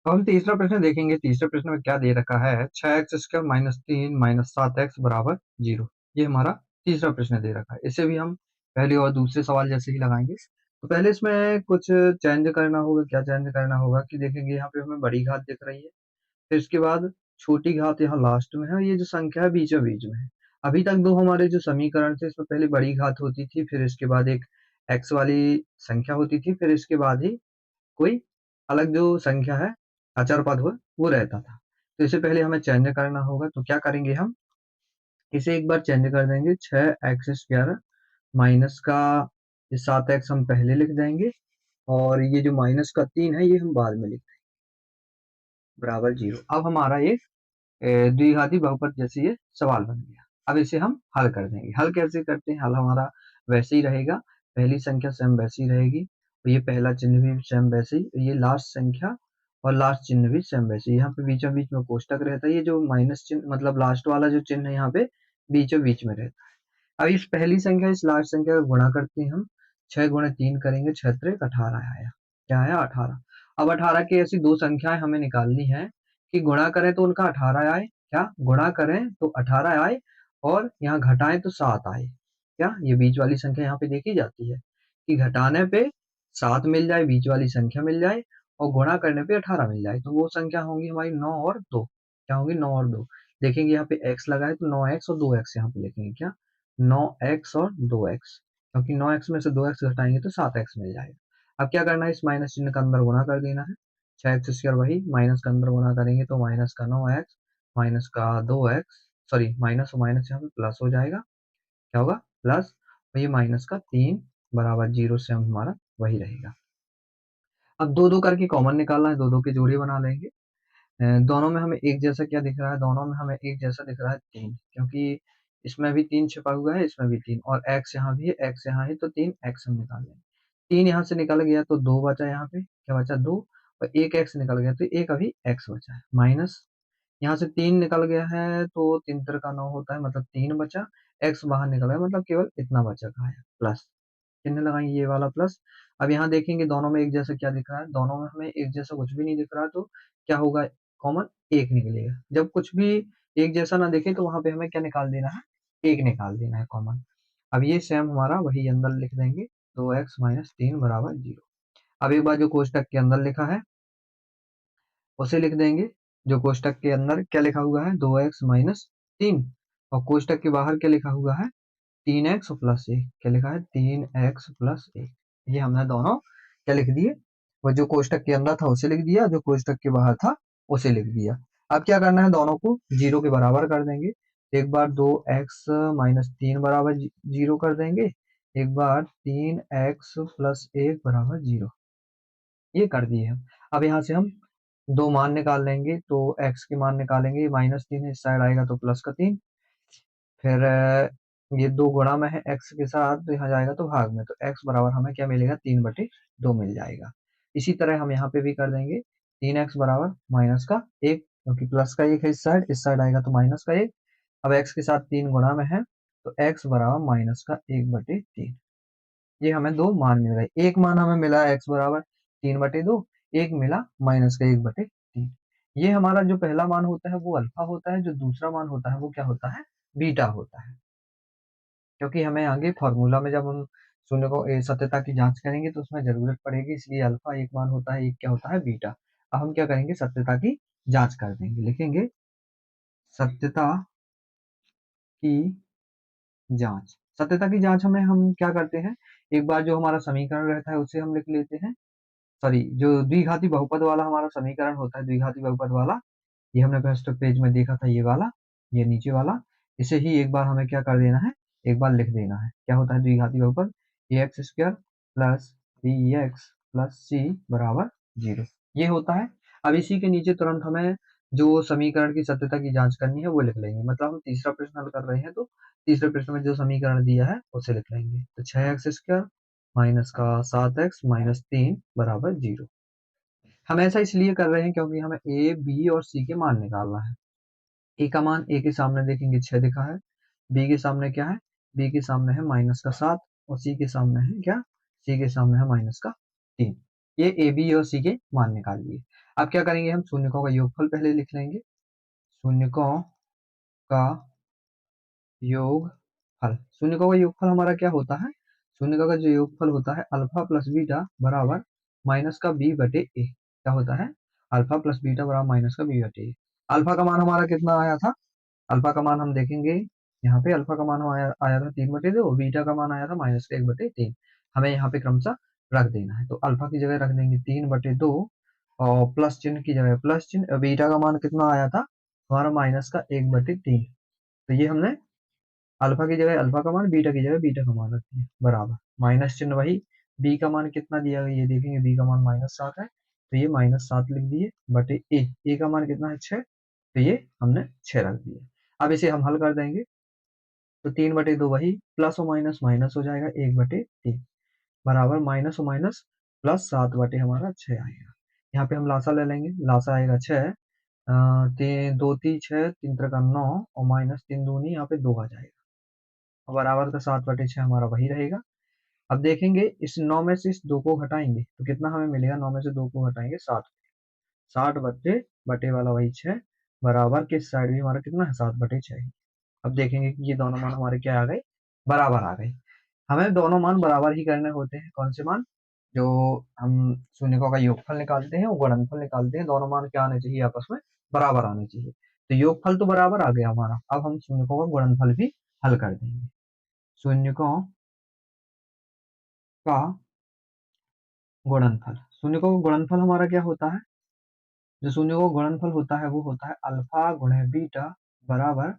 तो हम तीसरा प्रश्न देखेंगे। तीसरे प्रश्न में क्या दे रखा है, 6x² माइनस 3 माइनस 7x बराबर 0। ये हमारा तीसरा प्रश्न दे रखा है। इसे भी हम पहले और दूसरे सवाल जैसे ही लगाएंगे। तो पहले इसमें कुछ चेंज करना होगा। क्या चेंज करना होगा कि देखेंगे यहाँ पे हमें बड़ी घात दिख रही है, फिर इसके बाद छोटी घात यहाँ लास्ट में है, ये जो संख्या है बीचों बीच में है। अभी तक दो हमारे जो समीकरण थे, इसमें पहले बड़ी घात होती थी, फिर इसके बाद एक x वाली संख्या होती थी, फिर इसके बाद ही कोई अलग जो संख्या है, अचर पद हो, वो रहता था। तो इसे पहले हमें चेंज करना होगा। तो क्या करेंगे हम, इसे एक बार चेंज कर देंगे। 6x² माइनस का ये 7x हम पहले लिख देंगे, और ये जो माइनस का 3 है ये हम बाद में लिख देंगे, बराबर 0। अब हमारा ये द्विघाती बहुपद जैसे ये सवाल बन गया। अब इसे हम हल कर देंगे। हल कैसे करते हैं, हल हमारा वैसे ही रहेगा। पहली संख्या सेम वैसी रहेगी, और ये पहला चिन्ह भी सेम वैसे ही, ये लास्ट संख्या और लास्ट चिन्ह भी सेम वैसे ही। यहाँ पे बीचों बीच में कोष्टक रहता है, ये जो माइनस चिन्ह मतलब लास्ट वाला जो चिन्ह है यहाँ पे बीचों बीच में रहता है। अब इस पहली संख्या इस लास्ट संख्या का गुणा करते हैं हम। 6 × 3 करेंगे, 6×3 = 18 आया। क्या आया, 18। अब 18 की ऐसी दो संख्याएं हमें निकालनी है कि गुणा करें तो उनका 18 आए, क्या गुणा करें तो 18 आए, और यहाँ घटाएं तो 7 आए। क्या ये बीच वाली संख्या यहाँ पे देखी जाती है कि घटाने पे 7 मिल जाए, बीच वाली संख्या मिल जाए, और गुणा करने पे 18 मिल जाए। तो वो संख्या होंगी हमारी 9 और 2। क्या होंगी, 9 और 2। देखेंगे यहाँ पे x लगा है तो 9x और 2x यहाँ पे लिखेंगे। क्या, 9x और 2x, क्योंकि 9x में से 2x घटाएंगे तो 7x मिल जाएगा। अब क्या करना है, इस माइनस चिन्ह का अंदर गुणा कर देना है। 6x² वही माइनस का अंदर गुणा करेंगे तो माइनस का 9x माइनस का 2x, सॉरी माइनस और माइनस यहाँ पे प्लस हो जाएगा। क्या होगा, प्लस, और ये माइनस का 3 बराबर 0 से हम हमारा वही रहेगा। अब दो दो करके कॉमन निकालना है, दो दो के जोड़े बना लेंगे। दोनों में हमें एक जैसा क्या दिख रहा है, दोनों में हमें एक जैसा दिख रहा है 3, क्योंकि इसमें भी 3 छिपा हुआ है, इसमें भी 3, और x यहाँ भी है, x यहाँ है, तो 3x हम निकाल लेंगे। 3 यहाँ से निकल गया तो 2 बचा, यहाँ पे क्या बचा, 2, और एक x निकल गया तो एक अभी x बचा है, माइनस यहाँ से 3 निकल गया है तो 3 तिर का 9 होता है, मतलब 3 बचा, x बाहर निकल गया मतलब केवल इतना बचा का है, प्लस चिन्ह लगाएंगे ये वाला प्लस। अब यहाँ देखेंगे दोनों में एक जैसा क्या दिख रहा है, दोनों में हमें एक जैसा कुछ भी नहीं दिख रहा, तो क्या होगा, कॉमन एक निकलेगा। जब कुछ भी एक जैसा ना दिखे तो वहां पे हमें क्या निकाल देना है, एक निकाल देना है कॉमन। अब ये सेम हमारा वही अंदर लिख देंगे, 2x - 3 बराबर 0। अब एक बार जो कोष्टक के अंदर लिखा है उसे लिख देंगे। जो कोष्टक के अंदर क्या लिखा हुआ है, 2x - 3, और कोष्टक के बाहर क्या लिखा हुआ है, 3x+1। क्या लिखा है, 3x+1। ये हमने दोनों क्या लिख दिए, वो जो कोष्टक के अंदर था उसे लिख दिया, जो कोष्टक के बाहर था उसे लिख दिया। अब क्या करना है, दोनों को 0 के बराबर कर देंगे। एक बार 2x - 3 बराबर 0 कर देंगे, एक बार 3x+1 बराबर 0, ये कर दिए हम। अब यहाँ से हम दो मान निकाल लेंगे, तो x के मान निकालेंगे, -3 इस साइड आएगा तो +3, फिर ये 2 गुणा में है x के साथ तो यहाँ जाएगा तो भाग में, तो x बराबर हमें क्या मिलेगा, 3/2 मिल जाएगा। इसी तरह हम यहाँ पे भी कर देंगे, 3x बराबर -1, क्योंकि प्लस का 1 है इस साइड आएगा तो -1। अब x के साथ 3 गुणा में है तो x बराबर -1/3। ये हमें दो मान मिल गए। एक मान हमें मिला x बराबर 3/2, एक मिला -1/3। ये हमारा जो पहला मान होता है वो अल्फा होता है, जो दूसरा मान होता है वो क्या होता है, बीटा होता है। क्योंकि हमें आगे फॉर्मूला में जब हम शून्य को सत्यता की जांच करेंगे तो उसमें जरूरत पड़ेगी, इसलिए अल्फा एक मान होता है, एक क्या होता है, बीटा। अब हम क्या करेंगे, सत्यता की जांच कर देंगे। लिखेंगे सत्यता की जांच। सत्यता की जांच हमें हम क्या करते हैं, एक बार जो हमारा समीकरण रहता है उसे हम लिख लेते हैं। सॉरी, जो द्विघाती बहुपद वाला हमारा समीकरण होता है, द्विघाती बहुपद वाला, ये हमने फर्स्ट पेज में देखा था, ये वाला, ये नीचे वाला, इसे ही एक बार हमें क्या कर देना है, एक बार लिख देना है। क्या होता है द्विघाती बहुपद, ax² plus bx plus c बराबर 0, ये होता है। अब इसी के नीचे तुरंत हमें जो समीकरण की सत्यता की जांच करनी है वो लिख लेंगे। मतलब हम तीसरा प्रश्न हल कर रहे हैं तो तीसरे प्रश्न में जो समीकरण दिया है उसे लिख लेंगे। तो 6x² माइनस का 7x - 3 बराबर 0। हम ऐसा इसलिए कर रहे हैं क्योंकि हमें ए, बी और सी के मान निकालना है। ए का मान ए के सामने देखेंगे 6 दिखा है, बी के सामने क्या है, बी के सामने है -7, और सी के सामने है क्या, सी के सामने है -3। ये ए, बी और सी के मान निकाल लिए। अब क्या करेंगे, हम शून्यकों का योगफल पहले लिख लेंगे। शून्यकों का योगफल, शून्यकों का योगफल हमारा क्या होता है, शून्यकों का जो योगफल होता है अल्फा प्लस बीटा बराबर माइनस का बी बटे ए। क्या होता है, अल्फा प्लस बीटा बराबर माइनस का बी बटे ए। अल्फा का मान हमारा कितना आया था, अल्फा का मान हम देखेंगे यहाँ पे, अल्फा का मान आया था 3/2, बीटा का मान आया था माइनस का 1/3। हमें यहाँ पे क्रमशः रख देना है, तो अल्फा की जगह रख देंगे 3/2 और प्लस चिन्ह की जगह प्लस चिन्ह। बीटा का मान कितना आया था हमारा माइनस का 1/3। तो ये हमने अल्फा की जगह अल्फा का मान, बीटा की जगह बीटा का मान रख दिया बराबर माइनस चिन्ह वही। बी का मान कितना दिया गया ये देखेंगे, बी का मान -7 है, तो ये -7 लिख दिए बटे ए का मान कितना है 6, तो ये हमने 6 रख दिया। अब इसे हम हल कर देंगे, तो 3/2 वही, प्लस और माइनस माइनस हो जाएगा 1/3 बराबर माइनस और माइनस प्लस 7 बटे हमारा 6 आएगा। यहाँ पे हम लासा ले लेंगे, लासा आएगा 6, दो तीन 6, 3 त्रिका 9 और माइनस 3 दूनी यहाँ पे 2 आ जाएगा, बराबर का 7/6 हमारा वही रहेगा। अब देखेंगे इस 9 में से इस 2 को घटाएंगे तो कितना हमें मिलेगा, 9 में से 2 को घटाएंगे 7, 60 बटे बटे वाला वही 6 बराबर किस साइड भी हमारा कितना है 7/6। अब देखेंगे कि ये दोनों मान हमारे क्या आ गए, बराबर आ गए। हमें दोनों मान बराबर ही करने होते हैं, कौन से मान, जो हम शून्यकों का योगफल निकालते हैं और गुणनफल निकालते हैं, दोनों मान क्या आने चाहिए आपस में, बराबर आने चाहिए। तो योगफल तो बराबर आ गया हमारा, अब हम शून्यकों का गुणनफल भी हल कर देंगे। शून्यकों का गुणनफल, शून्यकों का गुणनफल हमारा क्या होता है, जो शून्यकों का गुणनफल होता है वो होता है अल्फा गुणे बीटा बराबर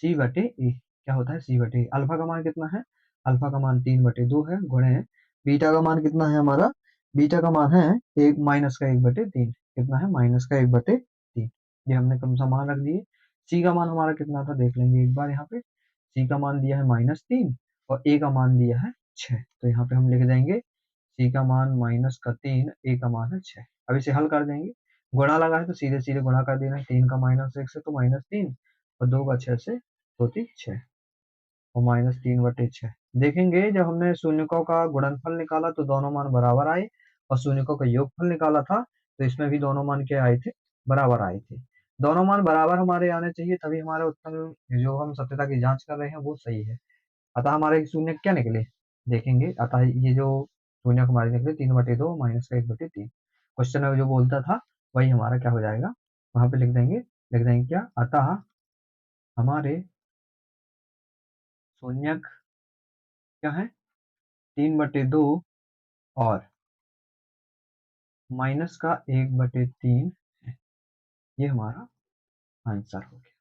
सी बटे ए। क्या होता है, सी बटे ए। अल्फा का मान कितना है, अल्फा का मान 3/2 है, गुणे बीटा का मान कितना है हमारा, बीटा का मान है एक माइनस का 1/3, कितना है माइनस का 1/3। ये हमने कम सा मान रख दिए। सी का मान हमारा कितना था देख लेंगे एक बार, यहाँ पे सी का मान दिया है -3 और ए का मान दिया है 6, तो यहाँ पे हम लिख देंगे सी का मान -3, ए का मान है 6। अब इसे हल कर देंगे, गुणा लगा है तो सीधे सीधे गुणा कर देना है, 3 का -1 से तो -3 और 2 का 6 से होती 6 और -3/6। देखेंगे जब हमने शून्यकों का गुणनफल निकाला तो दोनों मान बराबर आए, और शून्यकों का योगफल निकाला था तो इसमें भी दोनों मान क्या आए थे, बराबर आए थे। दोनों मान बराबर हमारे आने चाहिए, तभी हमारे उत्तर जो हम सत्यता की जांच कर रहे हैं वो सही है। अतः हमारे शून्य क्या निकले देखेंगे, अतः ये जो शून्य हमारे निकले 3/2 माइनस का 1/3। क्वेश्चन में जो बोलता था वही हमारा क्या हो जाएगा, वहां पे लिख देंगे क्या, अतः हमारे शून्यक क्या है 3/2 और -1/3 है। ये हमारा आंसर हो गया।